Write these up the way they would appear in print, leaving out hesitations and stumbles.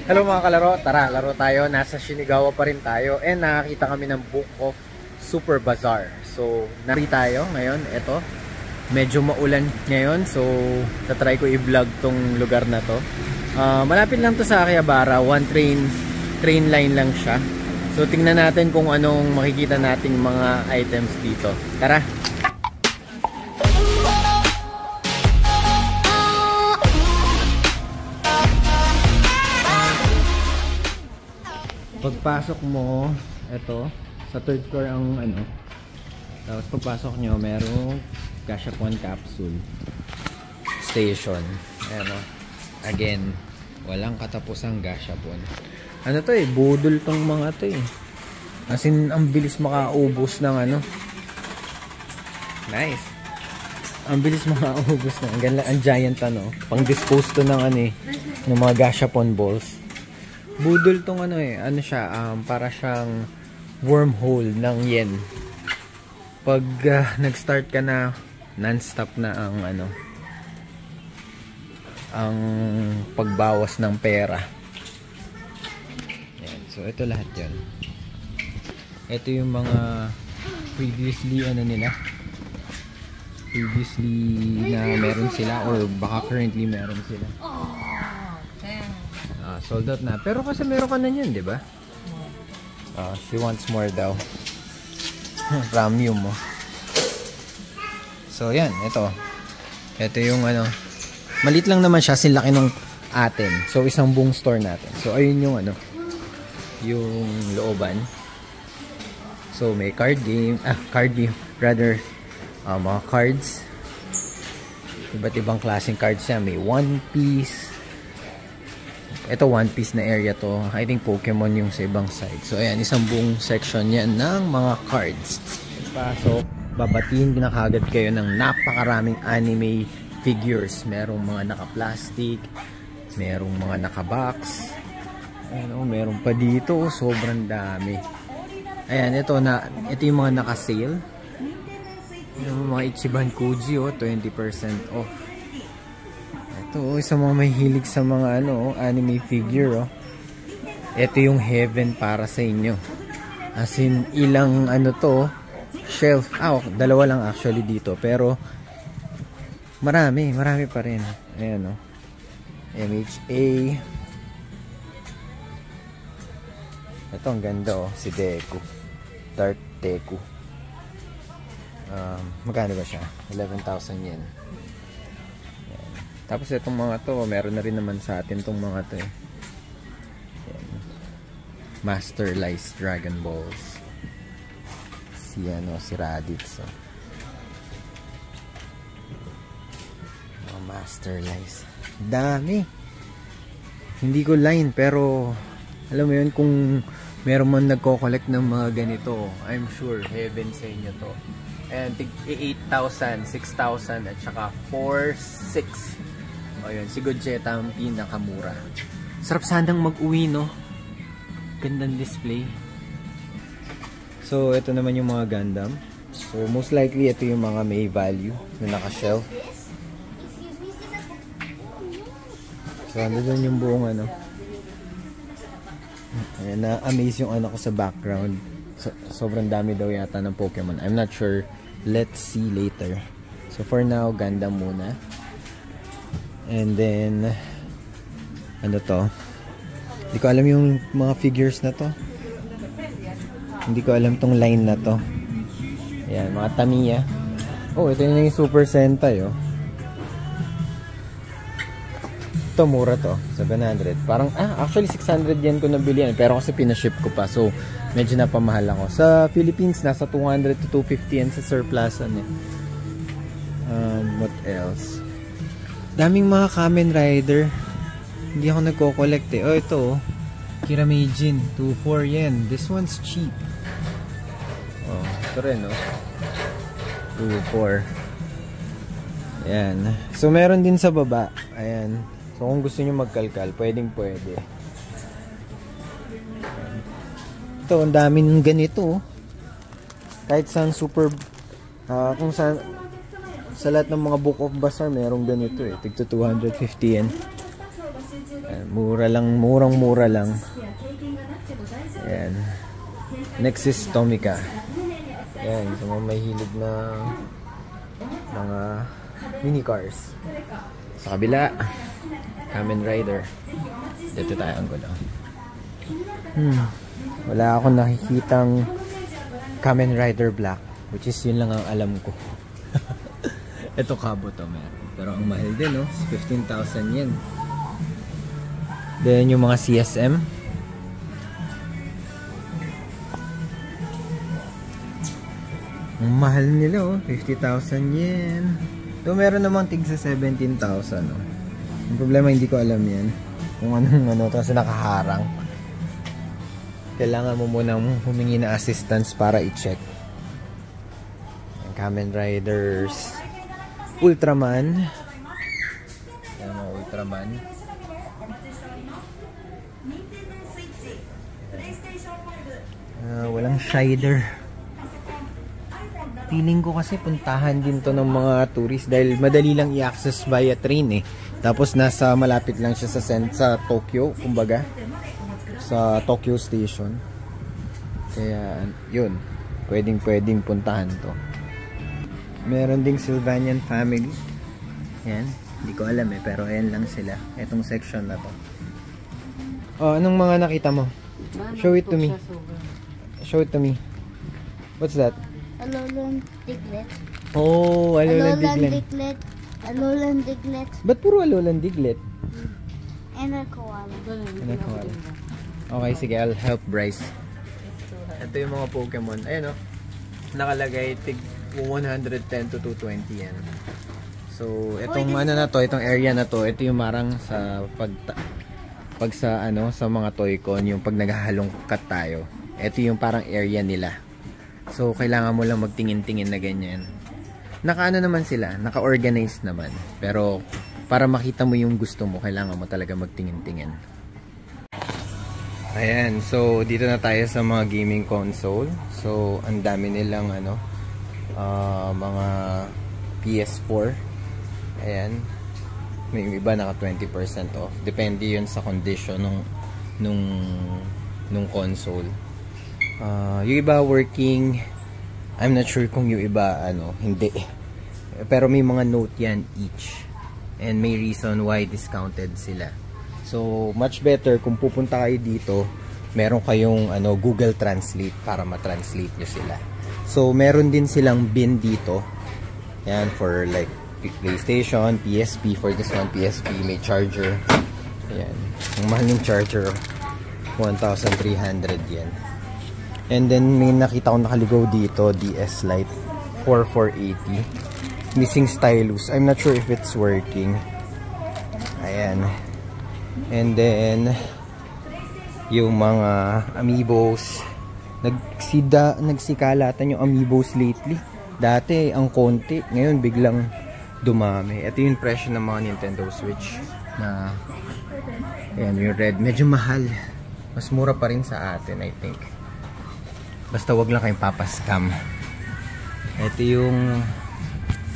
Hello mga kalaro, tara laro tayo. Nasa Shinagawa pa rin tayo and nakakita kami ng Book of Super Bazaar. So nari tayo ngayon, eto. Medyo maulan ngayon, so tatry ko i-vlog tong lugar na to. Malapit lang to sa Akihabara, one train line lang siya. So tingnan natin kung anong makikita nating mga items dito. Tara! Pagpasok mo, eto, sa third floor ang ano. Tapos pagpasok nyo, merong Gashapon Capsule Station. Ayan o. Again, walang katapusang Gashapon. Ano to eh, budol tong mga to eh. As in, ang bilis makaubos ng ano. Nice. Ang bilis makaubos ng. Ang giant ano. Pang dispose to ng ano eh. Ng mga Gashapon balls. Budol tong ano eh. Ano siya, para siyang wormhole ng yen. Pag nag-start ka na, non-stop na ang ano, ang pagbawas ng pera. Yan. So ito lahat yan. Ito yung mga previously ano nila, previously na meron sila or baka currently meron sila. Sold out na. Pero kasi meron ka na yan, di ba? She wants more daw. Premium mo. So yan, ito. Ito yung ano, maliit lang naman siya, sinlaki nung atin. So isang buong store natin. So ayun yung ano, yung looban. So may card game, rather mga cards. Iba't ibang klaseng cards siya. May One Piece. Ito One Piece na area to. I think Pokemon yung sa ibang side. So ayan, isang buong section yan ng mga cards. Pasok, babatiin na kagad kayo ng napakaraming anime figures. Merong mga naka-plastic, merong mga naka-box. Ano, meron pa dito, sobrang dami. Ayan, ito yung mga naka-sale. Yung mga Ichiban Kuji, 20% off. Ito, isa mga mahilig sa mga ano, anime figure. Ito yung heaven para sa inyo. As in, ilang ano to, shelf. Dalawa lang actually dito. Pero, marami pa rin. Ayan, MHA. Ito, ang ganda, si Deku. Dark Deku. Magkano ba siya? 11,000 yen. Tapos itong mga to, meron na rin naman sa atin itong mga to eh. Master Lice Dragon Balls. Si Raditz. Master Lice. Dami. Hindi ko line pero alam mo yun, kung meron man nagko-collect ng mga ganito, I'm sure heaven sa inyo to. And 8,000, 6,000 at saka 4,600. Ayun, si Gogeta ang pinakamura. Sarap sanang mag-uwi, no? Gandang display. So, ito naman yung mga Gundam. So, most likely, ito yung mga may value na naka-shelf. So, ano doon yung buong ano. Ayan, na-amaze yung ano ko sa background. Sobrang dami daw yata ng Pokemon. I'm not sure. Let's see later. So, for now, Gundam muna. And then ano to? Hindi ko alam yung mga figures na to. Hindi ko alam tong line na to. Ayan, mga Tamiya. Ito yung Super Sentai, Ito, mura to. 700. Parang, actually 600 yen ko nabili yan. Pero kasi pinaship ko pa. So, medyo napamahal ako. Sa Philippines, nasa 200 to 250 yan sa surplusan eh. What else? Daming mga Kamen Rider. Hindi ako nagko-collect eh. Ito Kiramejin, 24 yen. This one's cheap. Ito rin 24. Ayan. So meron din sa baba. Ayan. So kung gusto nyo magkalkal, pwede. Ito, ang dami ng ganito. Kahit saan super kung saan sa lahat ng mga Book of Bazaar merong ganito eh. Tigto 250 yen. Ayan, mura lang, murang-mura lang. Ayan. Next is Tomica. Ayan, so may hilig na mga mini cars. Sa kabila, Kamen Rider. Dito tayo ang gulo. Wala akong nakikitang Kamen Rider Black, which is yun lang ang alam ko. Ito kabo to, meron. Pero ang mahal din, no? 15,000 yen. Then yung mga CSM. Ang mahal nila, oh. 50,000 yen. So meron namang tig sa 17,000, no? Ang problema, hindi ko alam yan. Kung anong ano, kasi nakaharang. Kailangan mo munang humingi na assistance para i-check. Kamen Riders, Ultraman. Ayan mga Ultraman. Walang Shider. Feeling ko kasi puntahan din to ng mga tourist dahil madali lang i-access via train eh. Tapos nasa malapit lang siya sa Tokyo, kumbaga. Sa Tokyo Station. Kaya yun, pwedeng puntahan to. Meron ding Sylvanian family. Yan, hindi ko alam eh, pero ayan lang sila. Etong section na to. Oh, anong mga nakita mo? Show it to me. Show it to me. What's that? Alolan Diglett. Oh, Alolan Diglett. Alolan Diglett. Ba't puro Alolan Diglett? And a koala. And a koala. Okay, sige, I'll help Bryce. Ito yung mga Pokemon. Ayan o. Nakalagay tig 110 to 220 yan. So, itong ano na to, itong area na to, ito yung marang sa pag sa ano, sa mga Toy-Con, yung pag naghahalong cut tayo. Ito yung parang area nila. So, kailangan mo lang magtingin-tingin na ganyan. Naka-ano naman sila, naka-organize naman. Pero, para makita mo yung gusto mo, kailangan mo talaga magtingin-tingin. Ayan, so dito na tayo sa mga gaming console. So, ang dami nilang ano, mga PS4. Ayan. May iba naka 20% off. Depende yun sa condition nung console. Yung iba working, I'm not sure kung yung iba ano, hindi. Pero may mga note yan each. And may reason why discounted sila. So, much better kung pupunta kayo dito, meron kayong ano, Google Translate para ma-translate nyo sila. So, meron din silang bin dito. Yan, for like PlayStation, PSP. For this one, PSP, may charger. Ayan. Ang mahal yung charger, 1,300 yen. And then, may nakita ko nakaligaw dito, DS Lite, 4480. Missing stylus. I'm not sure if it's working. Ayan. And then, yung mga amiibos, nagsikalatan yung amiibos lately. Dati, ang konti. Ngayon, biglang dumami. Ito yung presyo ng mga Nintendo Switch. Na, ayan, yung red. Medyo mahal. Mas mura pa rin sa atin, I think. Basta wag lang kayong papaskam. Ito yung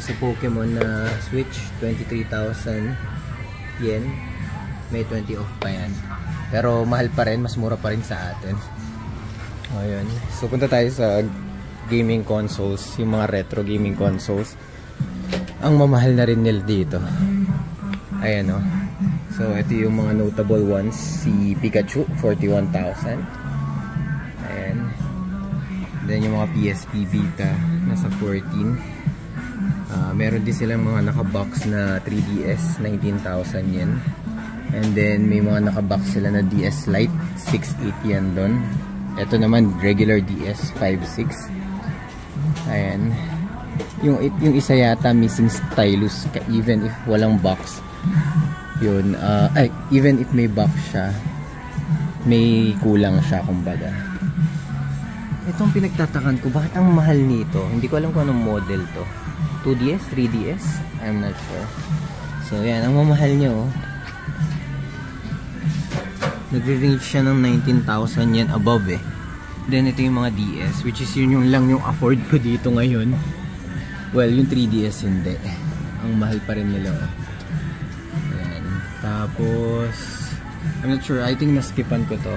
sa Pokemon na Switch. 23,000 yen. May 20 off pa yan. Pero mahal pa rin, mas mura pa rin sa atin. Ayun. So punta tayo sa gaming consoles, yung mga retro gaming consoles. Ang mamahal na rin nila dito. Ayan o. So ito yung mga notable ones. Si Pikachu, 41,000. Ayan. Then yung mga PSP Vita, nasa 14. Meron din silang mga nakabox na 3DS, 19,000 yen. And then may mga nakabox sila na DS Lite, 6.8 yan doon. Ito naman regular DS, 5.6. Ayan. Yung isa yata missing stylus, even if walang box. Yun, even if may box siya, may kulang siya kumbaga. Itong pinagtatakan ko, bakit ang mahal nito? Hindi ko alam kung anong model to. 2DS, 3DS? I'm not sure. So yan, ang mamahal niya oh. Nagre-range siya ng 19,000 yen above eh. Then ito yung mga DS, which is yun lang yung afford ko dito ngayon. Well, yung 3DS hindi. Ang mahal pa rin nila oh. Ayan. Tapos I'm not sure. I think naskipan ko to.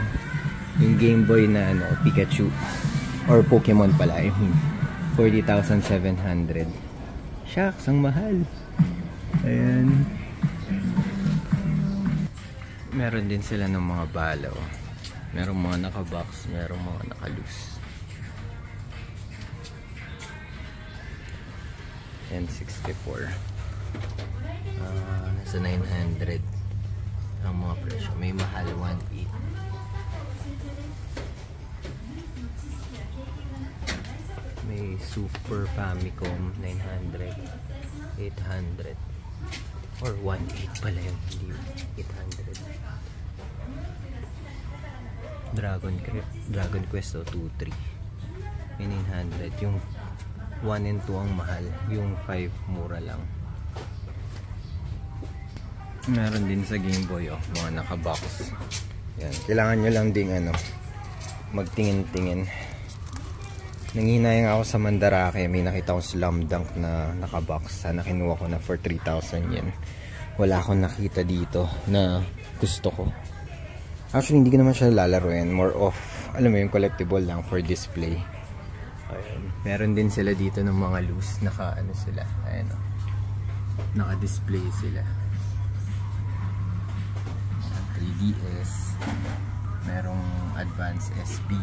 Yung Game Boy na ano, Pikachu. Or Pokemon pala. I mean, 40,700. Shucks, ang mahal. Ayan. Meron din sila ng mga bala. Oh. Merong mga naka-box, merong mga naka-loose. N64. Nasa 900 ang mga presyo. May mahal 1.8. May Super Famicom 900, 800, or 1.8 pala yun, hindi 800. Dragon Quest 2.3 may 900. Yung 1 and 2 ang mahal, yung 5 mura lang. Meron din sa Game Boy mga naka-box. Yan, kailangan nyo lang ding ano, magtingin-tingin. Nanginayang ako sa Mandarake, may nakita akong Slam Dunk na naka-box. Sana kinuha ko na for 3,000 yen. Wala akong nakita dito na gusto ko. Actually, hindi ko naman siya lalaroin. More of, alam mo yung collectible lang for display. Ayun. Meron din sila dito ng mga loose. Naka-ano sila. Ayan o. Naka-display sila. 3DS. Merong Advance SP.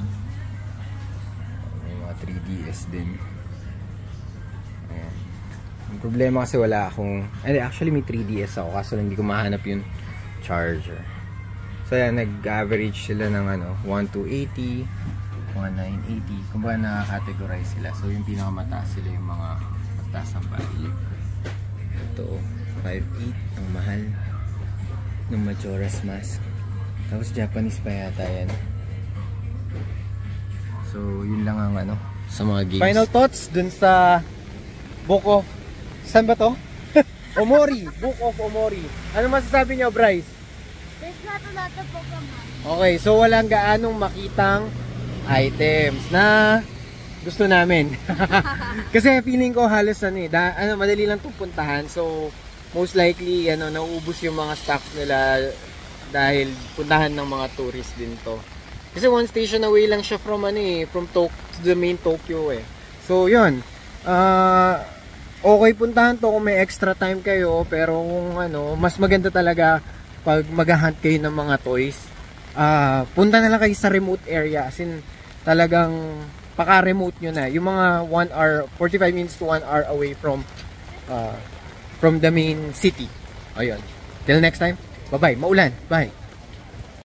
May mga 3DS din. Ayan. Yung problema kasi wala akong... Actually, may 3DS ako. Kaso hindi ko mahanap yung charger. So yan, nag-average sila ng ano, 1,280, 1,980. Kung ba nakakategorize sila. So yung pinakamataas sila yung mga mataas ang value. Ito, 5,800 ang mahal ng Majora's Mask. Tapos Japanese pa yata yan. So yun lang ang ano, sa mga games. Final thoughts dun sa Book of... Saan ba to? Omori! Book of Omori. Ano masasabi niyo, Bryce? There's not a lot of Pokemon. Okay, so walang gaanong makitang items na gusto namin. Kasi feeling ko halos madali lang itong puntahan. So, most likely, nauubos yung mga stocks nila dahil puntahan ng mga tourists din to. Kasi one station away lang siya from to the main Tokyo eh. So, yun. Okay puntahan to kung may extra time kayo, pero kung mas maganda talaga pag mag-hunt kayo ng mga toys, punta na lang kayo sa remote area, as in talagang paka-remote nyo na, yung mga 1 hour, 45 minutes to 1 hour away from the main city. Ayun, till next time, bye bye, maulan, bye.